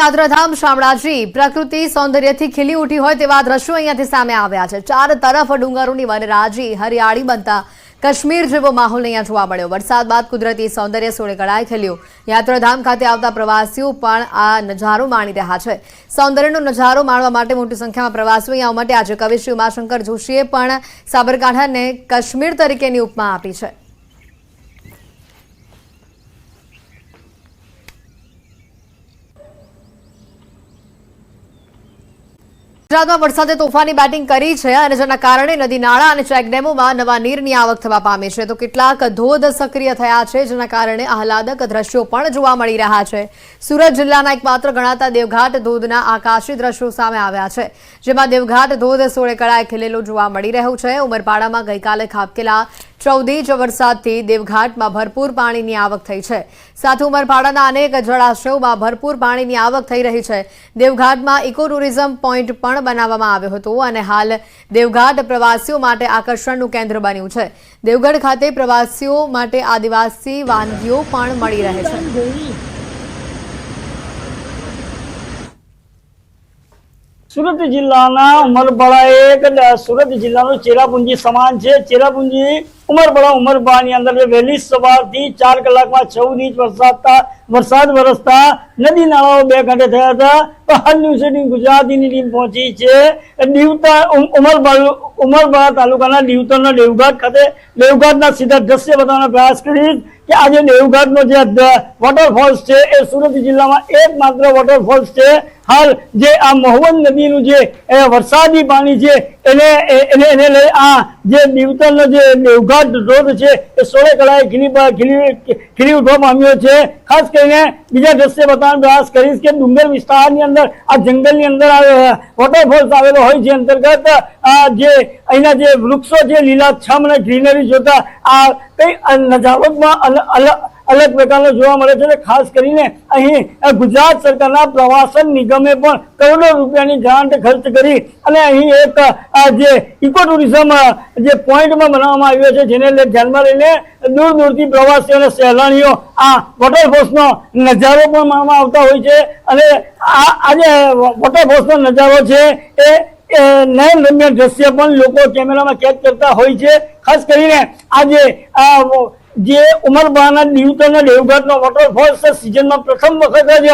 યાત્રાધામ શામળાજી પ્રકૃતિ સૌંદર્યથી ખીલી ઉઠી હોય તેવા દ્રશ્યો અહીંયાથી સામે આવ્યા છે। ચાર તરફ ડુંગરોની વનરાજી હરિયાળી બનતા કાશ્મીર જેવો માહોલ અહીંયા જોવા મળ્યો। વરસાદ બાદ કુદરતી સૌંદર્ય સોળે કળાએ ખીલ્યું। યાત્રાધામ ખાતે આવતા પ્રવાસીઓ પણ આ નજારો માણી રહ્યા છે। સૌંદર્યનો નજારો માણવા માટે મોટી સંખ્યામાં પ્રવાસીઓ અહીંયા ઉમટ્યા છે। કવિ શ્રી ઉમાશંકર જોશીએ પણ સાબરકાંઠાને કાશ્મીર તરીકેની ઉપમા આપી છે। ગુજરાતમાં વરસાદે તોફાની બેટિંગ કરી છે અને જેના કારણે નદી નાળા અને ચેકડેમોમાં નવા નીરની આવક થવા પામી છે તો કેટલાક ધોધ સક્રિય થયા છે જેના કારણે આહલાદક દ્રશ્યો પણ જોવા મળી રહ્યા છે। સુરત જિલ્લાના એકમાત્ર ગણાતા દેવઘાટ ધોધના આકાશી દ્રશ્યો સામે આવ્યા છે જેમાં દેવઘાટ ધોધ સોળે કળાએ ખીલેલો જોવા મળી રહ્યો છે। ઉમરપાડામાં ગઈકાલે ખાબકેલા 14 ઇંચ વરસાદથી દેવઘાટમાં ભરપૂર પાણીની આવક થઈ છે। સાથે ઉમરપાડાના અનેક જળાશયોમાં ભરપૂર પાણીની આવક થઈ રહી છે। દેવઘાટમાં ઇકો ટુરિઝમ પોઈન્ટ પણ બનાવવામાં આવ્યો હતો અને હાલ દેવઘાટ પ્રવાસીઓ માટે આકર્ષણનું કેન્દ્ર બન્યું છે। દેવગઢ ખાતે પ્રવાસીઓ માટે આદિવાસી વાનગીઓ પણ મળી રહે છે। સુરત જિલ્લાના ઉમરપાડા એક સુરત જિલ્લાનું ચેરાપુંજી સમાન છે। ચેરાપુંજી ઉમરપાડાની અંદર વહેલી સવારથી 4 કલાકમાં 14 ઇંચ વરસાદ વરસતા નદી નાળાઓ 2 કાંઠે થયા હતા। હાલ ન્યૂઝ 18 ગુજરાતીની ટીમ પહોંચી છે ઉમરપાડા તાલુકાના દીવતરના દેવઘાટ ખાતે। દેવઘાટના સીધા દ્રશ્ય બતાવવાનો પ્રયાસ કરીશ કે આજે દેવઘાટનો જે વોટરફોલ્સ છે એ સુરત જિલ્લામાં એકમાત્ર વોટરફોલ્સ છે। હાલ જે આ મહુવન નદીનું જે વરસાદી પાણી છે એને લઈ આ જે દીવતરનો જે દેવઘાટ ધોધ છે એ સોળે કળાએ ખીલી ઉઠવા પામ્યો છે। ખાસ કરીને બીજા દ્રશ્ય બતાવવાનો પ્રયાસ કરીશ કે ડુંગર વિસ્તારની અંદર આ જંગલની અંદર વોટરફોલ્સ આવેલો હોય છે। અંતર્ગત જે અહીંના જે વૃક્ષો છે લીલાછમ અને ગ્રીનરી જોતા આ કઈ નજારોમાં અલગ પ્રકારનો જોવા મળે છે। ખાસ કરીને અહીં ગુજરાત સરકારના પ્રવાસન નિગમે પણ કરોડો રૂપિયાની ગ્રાન્ટ ખર્ચ કરી અને અહીં એક જે ઇકો ટુરિઝમ જે પોઈન્ટમાં બનાવવામાં આવ્યો છે જેને ધ્યાનમાં લઈને દૂર દૂરથી પ્રવાસીઓ અને સહેલાણીઓ આ વોટરફોલ્સનો નજારો પણ માણવા આવતા હોય છે। અને આ જે વોટરફોલ્સનો નજારો છે એ નયનરમ્ય દ્રશ્ય પણ લોકો કેમેરામાં કેદ કરતા હોય છે। ખાસ કરીને આજે જે ઉમરપાડાના દીવતરના દેવઘાટનો વોટરફોલ્સ સિઝનમાં પ્રથમ વખત જ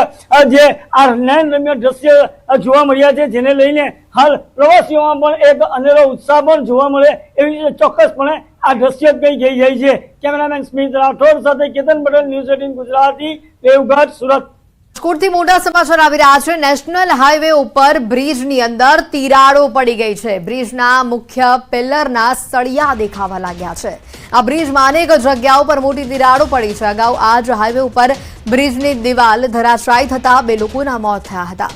જે આ નયનરમ્ય દ્રશ્ય જોવા મળ્યા છે જેને લઈને હાલ પ્રવાસીઓમાં પણ એક અનેરો ઉત્સાહ પણ જોવા મળે એવી ચોક્કસપણે આ દ્રશ્ય કઈ થઈ જાય છે। કેમેરામેન સ્મિત રાઠોડ સાથે કેતન પટેલ, ન્યૂઝ 18 ગુજરાતી, દેવઘાટ, સુરત। રાજકોટથી મોટા સમાચાર આવી રહ્યા છે। નેશનલ હાઈવે ઉપર બ્રિજની અંદર તિરાડો પડી ગઈ છે। બ્રિજના મુખ્ય પિલરના સળિયા દેખાવા લાગ્યા છે। આ બ્રિજમાં અનેક જગ્યાઓ પર મોટી તિરાડો પડી છે। અગાઉ આ જ હાઈવે ઉપર બ્રિજની દિવાલ ધરાશાયી થતા 2 લોકોના મોત થયા હતા।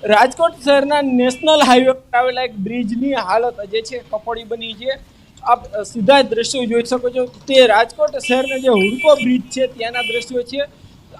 રાજકોટ શહેરના નેશનલ હાઈવે પર આવેલા એક બ્રિજની હાલત જે છે કફોડી બની છે। આપ સીધા દ્રશ્યો જોઈ શકો છો તે રાજકોટ શહેરના જે હુડકો બ્રિજ છે ત્યાંના દ્રશ્યો છે।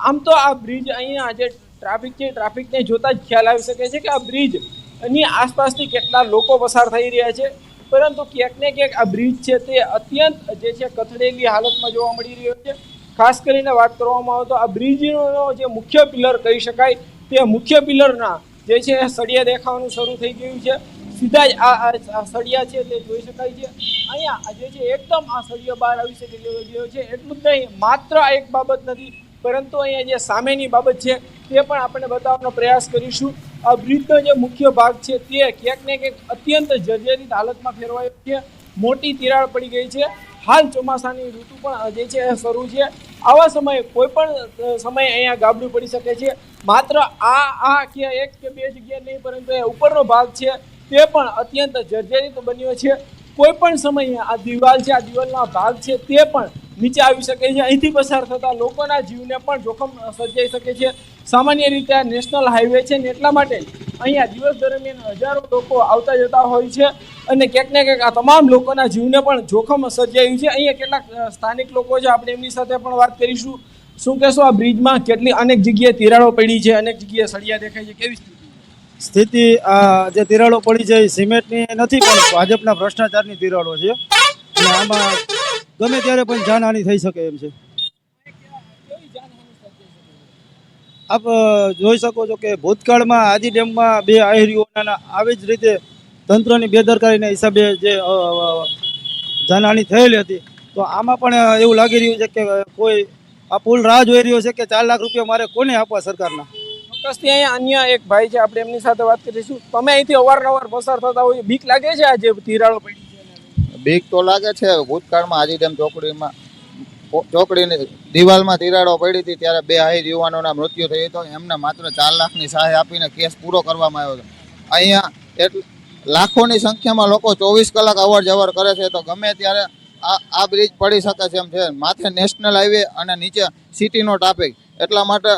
આમ તો આ બ્રિજ અહીંયા જે ટ્રાફિક છે ટ્રાફિકને જોતા જ ખ્યાલ આવી શકે છે કે આ બ્રિજની આસપાસથી કેટલા લોકો પસાર થઈ રહ્યા છે, પરંતુ ક્યાંક ને ક્યાંક આ બ્રિજ છે તે અત્યંત જે છે કથળેલી હાલતમાં જોવા મળી રહ્યો છે। ખાસ કરીને વાત કરવામાં આવે તો આ બ્રિજનો જે મુખ્ય પિલર કહી શકાય તે મુખ્ય પિલરના જે છે સળિયા દેખાવાનું શરૂ થઈ ગયું છે। સીધા જ આ સળિયા છે તે જોઈ શકાય છે। અહીંયા જે છે એકદમ આ સળિયો બહાર આવી શકે ગયો છે। એટલું જ નહીં, માત્ર આ એક બાબત નથી, પરંતુ અહીંયા જે સામેની બાબત છે તે પણ આપણે બતાવવાનો પ્રયાસ કરીશું। આ બ્રિજનો જે મુખ્ય ભાગ છે તે ક્યાંક ને ક્યાંક અત્યંત જર્જરિત હાલતમાં ફેરવાયો છે। મોટી તિરાડ પડી ગઈ છે। હાલ ચોમાસાની ઋતુ પણ જે છે શરૂ છે। આવા સમયે કોઈ પણ સમયે અહીંયા ગાબડું પડી શકે છે। માત્ર આ કે એક કે બે જગ્યાએ નહીં, પરંતુ એ ઉપરનો ભાગ છે તે પણ અત્યંત જર્જરિત બન્યો છે। કોઈ પણ સમયે આ દિવાલ છે, આ દિવાલનો ભાગ છે તે પણ નીચે આવી શકે છે। અહીંથી પસાર થતા લોકોના જીવને પણ જોખમ સર્જાઈ શકે છે। સામાન્ય રીતે આ નેશનલ હાઈવે છે ને એટલા માટે અહીંયા દિવસ દરમિયાન હજારો લોકો આવતા જતા હોય છે અને ક્યાંક ને ક્યાંક આ તમામ લોકોના જીવને પણ જોખમ સર્જાયું છે। અહીંયા કેટલાક સ્થાનિક લોકો છે, આપણે એમની સાથે પણ વાત કરીશું। શું કહેશો, આ બ્રિજમાં કેટલી અનેક જગ્યાએ તિરાડો પડી છે, અનેક જગ્યાએ સળિયા દેખાય છે, કેવી સ્થિતિ? સ્થિતિ આ જે તિરાડો પડી છે એ સિમેન્ટની નથી પણ ભાજપના ભ્રષ્ટાચારની તિરાડો છે અને આમાં ગમે ત્યારે પણ જાનહાનિ થઈ શકે એમ છે. આપ જોઈ શકો છો કે ભૂતકાળમાં આજી ડેમમાં 2 આહિરીઓના આવી જ રીતે તંત્રની બેદરકારીના હિસાબે જે જાનહાનિ થયેલી હતી, તો આમાં પણ એવું લાગી રહ્યું છે કે કોઈ આ પુલ રાહ જોઈ રહ્યો છે કે 4 લાખ રૂપિયા મારે કોને આપવા સરકારના. ચોક્કસથી અહીંયા અન્ય એક ભાઈ છે, આપણે એમની સાથે વાત કરીશું. તમે અહીંથી અવારનવાર પસાર થતા હોય, બીક લાગે છે આ જે તિરાડો પડી છે? બીક તો લાગે છે. ભૂતકાળમાં આજી ડેમ ચોકડીની દિવાલમાં તિરાડો પડી હતી ત્યારે 2 આહિર યુવાનોના મૃત્યુ થયું હતું. એમને માત્ર 4 લાખની સહાય આપીને કેસ પૂરો કરવામાં આવ્યો હતો. અહીંયા લાખોની સંખ્યામાં લોકો 24 કલાક અવર જવર કરે છે, તો ગમે ત્યારે આ બ્રિજ પડી શકે છે એમ છે. માથે નેશનલ હાઈવે અને નીચે સિટીનો ટ્રાફિક, એટલા માટે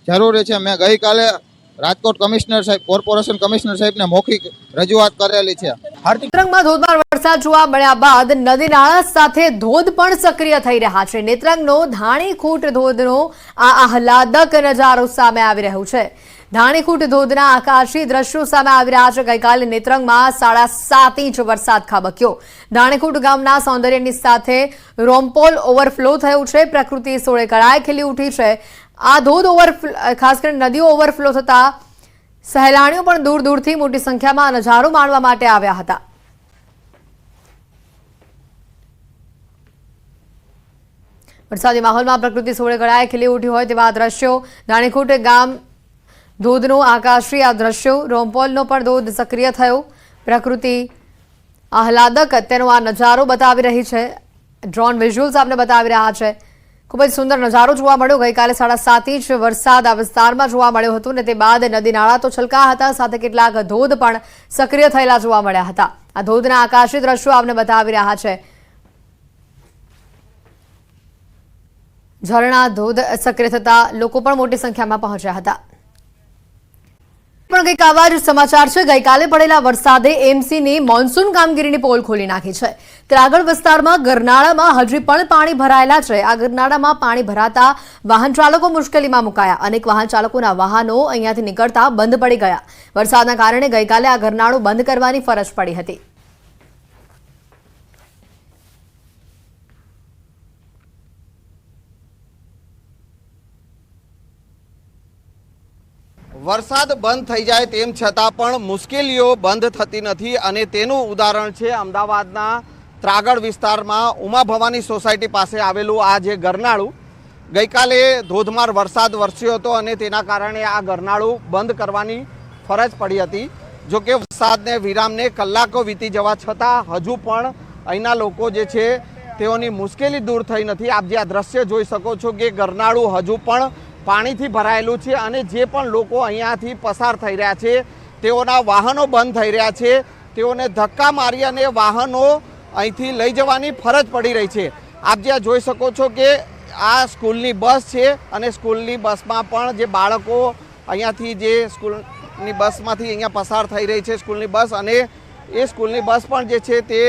જરૂરી છે. મેં ગઈકાલે રાજકોટ કમિશનર સાહેબ, કોર્પોરેશન કમિશનર સાહેબને મૌખિક રજૂઆત કરેલી છે. નેત્રંગમાં ધોધમાર વરસાદ જોવા મળ્યા બાદ નદી નાળા સાથે ધોધ પણ સક્રિય થઈ રહ્યા છે. નેત્રંગનો ધાણીખૂંટ ધોધનો આ આહલાદક નજારો સામે આવી રહ્યો છે. ધાણીખૂંટ ધોધના આકાશી દ્રશ્યો સામે આવી રહ્યા છે. ગઈકાલે નેત્રંગમાં 7.5 ઇંચ વરસાદ ખાબક્યો. ધાણીખૂંટ ગામના સૌંદર્યની સાથે રોમપોલ ઓવરફ્લો થયું છે. પ્રકૃતિ સોળે કળાએ ખીલી ઉઠી છે. આ ધોધ ખાસ કરીને નદીઓ ઓવરફ્લો થતા સહેલાણીઓ પણ દૂર દૂરથી મોટી સંખ્યામાં નજારો માણવા માટે આવ્યા હતા. વરસાદી માહોલમાં પ્રકૃતિ સોળે કળાએ ખીલી ઉઠી હોય તેવા દ્રશ્યો. ધાણીખૂંટ ગામ ધોધનો આકાશી આ દ્રશ્યો. રોમપોલનો પણ ધોધ સક્રિય થયો. પ્રકૃતિ આહલાદક તેનો આ નજારો બતાવી રહી છે. ડ્રોન વિઝ્યુઅલ્સ આપને બતાવી રહ્યા છે. ખૂબ જ સુંદર નજારો જોવા મળ્યો. ગઈકાલે 7.5 ઇંચ વરસાદ આ વિસ્તારમાં જોવા મળ્યો હતો અને તે બાદ નદી નાળા તો છલકા હતા, સાથે કેટલાક ધોધ પણ સક્રિય થયેલા જોવા મળ્યા હતા. આ ધોધના આકાશી દ્રશ્યો આપને બતાવી રહ્યા છે. ઝરણા ધોધ સક્રિય થતા લોકો પણ મોટી સંખ્યામાં પહોંચ્યા હતા. પણ કંઈક આવા જ સમાચાર છે. ગઈકાલે પડેલા વરસાદે એમસીની મોન્સૂન કામગીરીની પોલ ખોલી નાખી છે. ત્રાગડ વિસ્તારમાં ગરનાળામાં હજી પણ પાણી ભરાયેલા છે. આ ગરનાળામાં પાણી ભરાતા વાહન ચાલકો મુશ્કેલીમાં મુકાયા. અનેક વાહન ચાલકોના વાહનો અહીંયાથી નીકળતા બંધ પડી ગયા. વરસાદના કારણે ગઈકાલે આ ગરનાળું બંધ કરવાની ફરજ પડી હતી. વરસાદ બંધ થઈ જાય તેમ છતાં પણ મુશ્કેલીઓ બંધ થતી નથી અને તેનું ઉદાહરણ છે અમદાવાદના ત્રાગડ વિસ્તારમાં ઉમા ભવાની સોસાયટી પાસે આવેલું આ જે ગરનાળું. ગઈકાલે ધોધમાર વરસાદ વરસ્યો હતો અને તેના કારણે આ ગરનાળું બંધ કરવાની ફરજ પડી હતી. જોકે વરસાદને વિરામને કલાકો વીતી જવા છતાં હજુ પણ અહીંના લોકો જે છે તેઓની મુશ્કેલી દૂર થઈ નથી. આપ જે આ દ્રશ્ય જોઈ શકો છો કે ગરનાળું હજુ પણ પાણીથી ભરાયેલું છે અને જે પણ લોકો અહીંયાથી પસાર થઈ રહ્યા છે તેઓના વાહનો બંધ થઈ રહ્યા છે. તેઓને ધક્કા મારી અને વાહનો અહીંથી લઈ જવાની ફરજ પડી રહી છે. આપ જે જોઈ શકો છો કે આ સ્કૂલની બસ છે અને સ્કૂલની બસમાં પણ જે બાળકો અહીંયાથી જે સ્કૂલની બસમાંથી અહીંયા પસાર થઈ રહી છે સ્કૂલની બસ, અને એ સ્કૂલની બસ પણ જે છે તે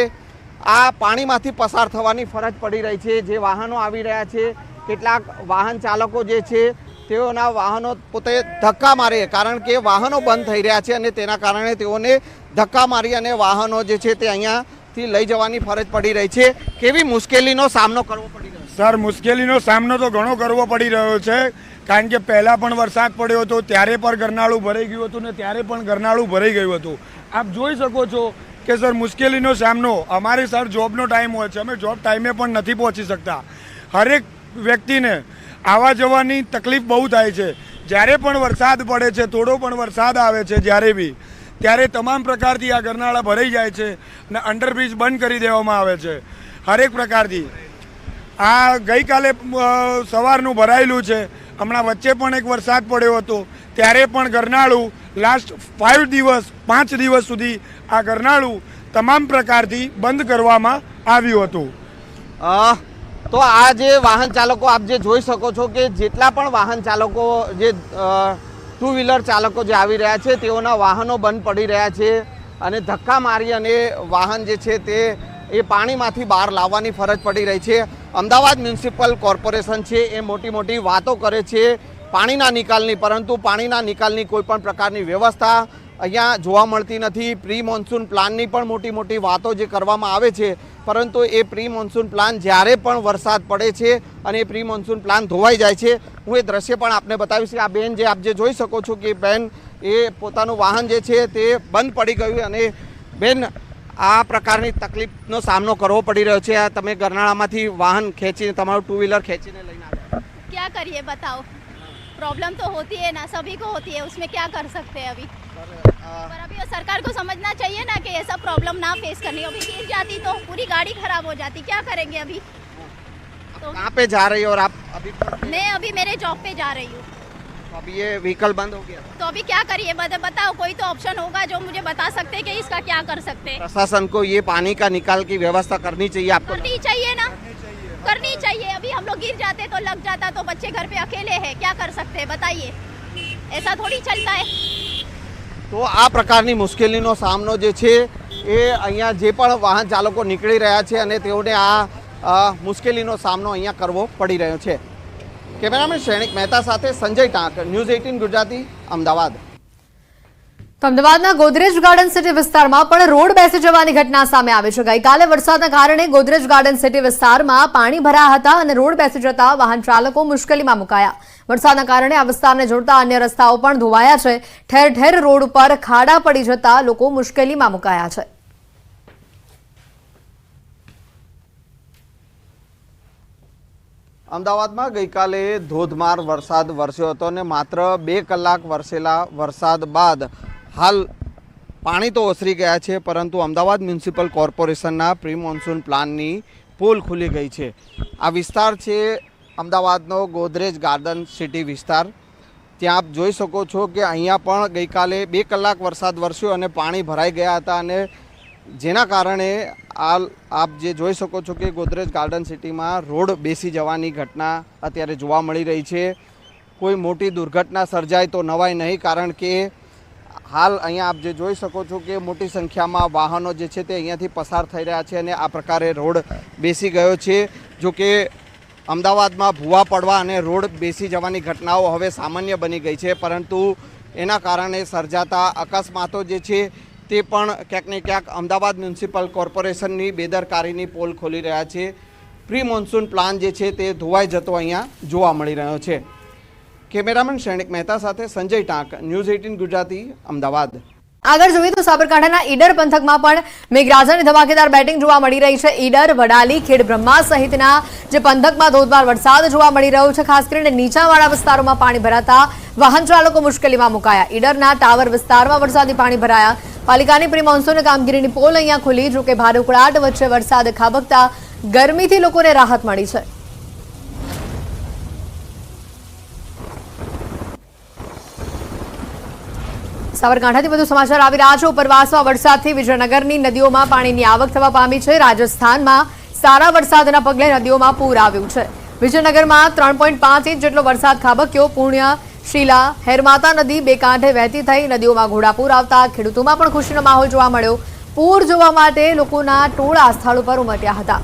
આ પાણીમાંથી પસાર થવાની ફરજ પડી રહી છે. જે વાહનો આવી રહ્યા છે, કેટલાક વાહન ચાલકો જે છે તેઓના વાહનો પોતે ધક્કા મારે, કારણ કે વાહનો બંધ થઈ રહ્યા છે અને તેના કારણે તેઓને ધક્કા મારી અને વાહનો જે છે તે અહીંયાથી લઈ જવાની ફરજ પડી રહી છે. કેવી મુશ્કેલીનો સામનો કરવો પડી રહ્યો છે? સર, મુશ્કેલીનો સામનો તો ઘણો કરવો પડી રહ્યો છે, કારણ કે પહેલાં પણ વરસાદ પડ્યો હતો ત્યારે પણ ગરનાળું ભરાઈ ગયું હતું ને ત્યારે પણ ગરનાળું ભરાઈ ગયું હતું. આપ જોઈ શકો છો કે સર મુશ્કેલીનો સામનો અમારે સર જોબનો ટાઈમ હોય છે, અમે જોબ ટાઈમે પણ નથી પહોંચી શકતા. હરેક વ્યક્તિને આવવા જવાની તકલીફ બહુ થાય છે. જ્યારે પણ વરસાદ પડે છે, થોડો પણ વરસાદ આવે છે જ્યારે બી, ત્યારે તમામ પ્રકારથી આ ગરનાળા ભરાઈ જાય છે અને અંડરબ્રિજ બંધ કરી દેવામાં આવે છે હરેક પ્રકારથી. આ ગઈકાલે સવારનું ભરાયેલું છે. હમણાં વચ્ચે પણ એક વરસાદ પડ્યો હતો ત્યારે પણ ગરનાળું લાસ્ટ 5 દિવસ સુધી આ ગરનાળું તમામ પ્રકારથી બંધ કરવામાં આવ્યું હતું. તો આ જે વાહન ચાલકો આપ જે જોઈ શકો છો કે જેટલા પણ વાહન ચાલકો જે 2 વ્હીલર ચાલકો જે આવી રહ્યા છે તેઓના વાહનો બંધ પડી રહ્યા છે અને ધક્કા મારી અને વાહન જે છે તે એ પાણીમાંથી બહાર લાવવાની ફરજ પડી રહી છે. અમદાવાદ મ્યુનિસિપલ કોર્પોરેશન છે એ મોટી વાતો કરે છે પાણીના નિકાલની, પરંતુ પાણીના નિકાલની કોઈ પણ પ્રકારની વ્યવસ્થા અહીંયા જોવા મળતી નથી। પ્રી મોન્સૂન પ્લાનની પણ મોટી મોટી વાતો જે કરવામાં આવે છે, પરંતુ એ પ્રી મોન્સૂન પ્લાન જ્યારે પણ વરસાદ પડે છે અને એ પ્રી મોન્સૂન પ્લાન ધોવાઈ જાય છે। હું એ દ્રશ્ય પણ આપને બતાવીશ કે આ બેન જે આપ જે જોઈ શકો છો કે બેન એ પોતાનું વાહન જે છે તે બંધ પડી ગયું અને બેન આ પ્રકારની તકલીફનો સામનો કરવો પડી રહ્યો છે। આ તમે ગરનાળામાંથી વાહન ખેંચીને તમારું ટુ વ્હીલર ખેંચીને લઈને આવ્યા। क्या करिए बताओ, प्रॉब्लम तो होती है ना, सभी को होती है, उसमें क्या कर सकते हैं अभी। पर अभी सरकार को समझना चाहिए ना कि ऐसा प्रॉब्लम ना फेस करनी। अभी गिर जाती तो पूरी गाड़ी खराब हो जाती, क्या करेंगे अभी। तो कहाँ पे जा रही हो और आप अभी? मैं अभी मेरे जॉब पे जा रही हूँ। तो अभी ये व्हीकल बंद हो गया, तो अभी क्या करिए बताओ, कोई तो ऑप्शन होगा जो मुझे बता सकते हैं कि इसका क्या कर सकते हैं। प्रशासन को ये पानी का निकाल की व्यवस्था करनी चाहिए आपको। करनी चाहिए ना, करनी चाहिए। अभी हम लोग गिर जाते तो लग जाता, तो बच्चे घर पे अकेले हैं, क्या कर सकते हैं बताइए, ऐसा थोड़ी चलता है। તો આ પ્રકારની મુશ્કેલીનો સામનો જે છે એ અહીંયા જે પણ વાહન ચાલકો નીકળી રહ્યા છે અને તેઓને આ મુશ્કેલીનો સામનો અહીંયા કરવો પડી રહ્યો છે। કેમેરામેન શ્રેણિક મહેતા સાથે સંજય ટાંક, ન્યૂઝ 18 ગુજરાતી, અમદાવાદ। તો અમદાવાદના ગોદરેજ ગાર્ડન સિટી વિસ્તારમાં પણ રોડ બેસી જવાની ઘટના સામે આવી છે। ગઈકાલે વરસાદના કારણે ગોદરેજ ગાર્ડન સિટી વિસ્તારમાં પાણી ભરાયા હતા અને રોડ બેસી જતા વાહન ચાલકો મુશ્કેલીમાં મુકાયા। વરસાદના કારણે આ વિસ્તારને જોડતા અન્ય રસ્તાઓ પણ ધોવાયા છે। ઠેર ઠેર રોડ ઉપર ખાડા પડી જતા લોકો મુશ્કેલીમાં મુકાયા છે। અમદાવાદમાં ગઈકાલે ધોધમાર વરસાદ વરસ્યો હતો અને માત્ર 2 કલાક વરસેલા વરસાદ બાદ હાલ પાણી તો ઓસરી ગયા છે, પરંતુ અમદાવાદ મ્યુનિસિપલ કોર્પોરેશનના પ્રી મોન્સૂન પ્લાનની પોલ ખુલી ગઈ છે। આ વિસ્તાર છે અમદાવાદનો ગોદરેજ ગાર્ડન સિટી વિસ્તાર। ત્યાં આપ જોઈ શકો છો કે અહીંયા પણ ગઈકાલે 2 કલાક વરસાદ વરસ્યો અને પાણી ભરાઈ ગયા હતા અને જેના કારણે આપ જે જોઈ શકો છો કે ગોદરેજ ગાર્ડન સિટીમાં રોડ બેસી જવાની ઘટના અત્યારે જોવા મળી રહી છે। કોઈ મોટી દુર્ઘટના સર્જાય તો નવાય નહીં, કારણ કે હાલ અહીંયા આપ જે જોઈ શકો છો કે મોટી સંખ્યામાં વાહનો જે છે તે અહીંયાથી પસાર થઈ રહ્યા છે અને આ પ્રકારે રોડ બેસી ગયો છે। જો કે અમદાવાદમાં ભૂવા પડવા અને રોડ બેસી જવાની ઘટનાઓ હવે સામાન્ય બની ગઈ છે, પરંતુ એના કારણે સર્જાતા અકસ્માતો જે છે તે પણ ક્યાંક ને ક્યાંક અમદાવાદ મ્યુનિસિપલ કોર્પોરેશનની બેદરકારીની પોલ ખોલી રહ્યા છે। પ્રી મોન્સૂન પ્લાન જે છે તે ધોવાઈ જતો અહીંયા જોવા મળી રહ્યો છે। કેમેરામેન શ્રેણિક મહેતા સાથે સંજય ટાંક, ન્યૂઝ 18 ગુજરાતી, અમદાવાદ। આગળ જોઈએ તો સાબરકાંઠાના ઈડર પંથકમાં પણ મેઘરાજાની ધમાકેદાર બેટિંગ જોવા મળી રહી છે। ઈડર, વડાલી, ખેડબ્રહ્મા સહિતના જે પંથકમાં ધોધમાર વરસાદ જોવા મળી રહ્યો છે। ખાસ કરીને નીચાણવાળા વિસ્તારોમાં પાણી ભરાતા વાહન ચાલકો મુશ્કેલીમાં મુકાયા। ઈડરના ટાવર વિસ્તારમાં વરસાદી પાણી ભરાયા। પાલિકાની પ્રી મોન્સૂન કામગીરીની પોલ અહીંયા ખુલી। જો કે ભારે ઉકળાટ વચ્ચે વરસાદ ખાબકતા ગરમીથી લોકોને રાહત મળી છે। સાબરકાંઠાથી વધુ સમાચાર આવી રહ્યા છે। ઉપરવાસમાં વરસાદથી વિજયનગરની નદીઓમાં પાણીની આવક થવા પામી છે। રાજસ્થાનમાં સારા વરસાદના પગલે નદીઓમાં પૂર આવ્યું છે। વિજયનગરમાં 3.5 ઇંચ જેટલો વરસાદ ખાબક્યો। પુણ્ય, શીલા, હેરમાતા નદી બે કાંઠે વહેતી થઈ નદીઓમાં ઘોડાપૂર આવતા ખેડૂતોમાં પણ ખુશીનો માહોલ જોવા મળ્યો। પૂર જોવા માટે લોકોના ટોળા સ્થળ ઉપર ઉમટ્યા હતા।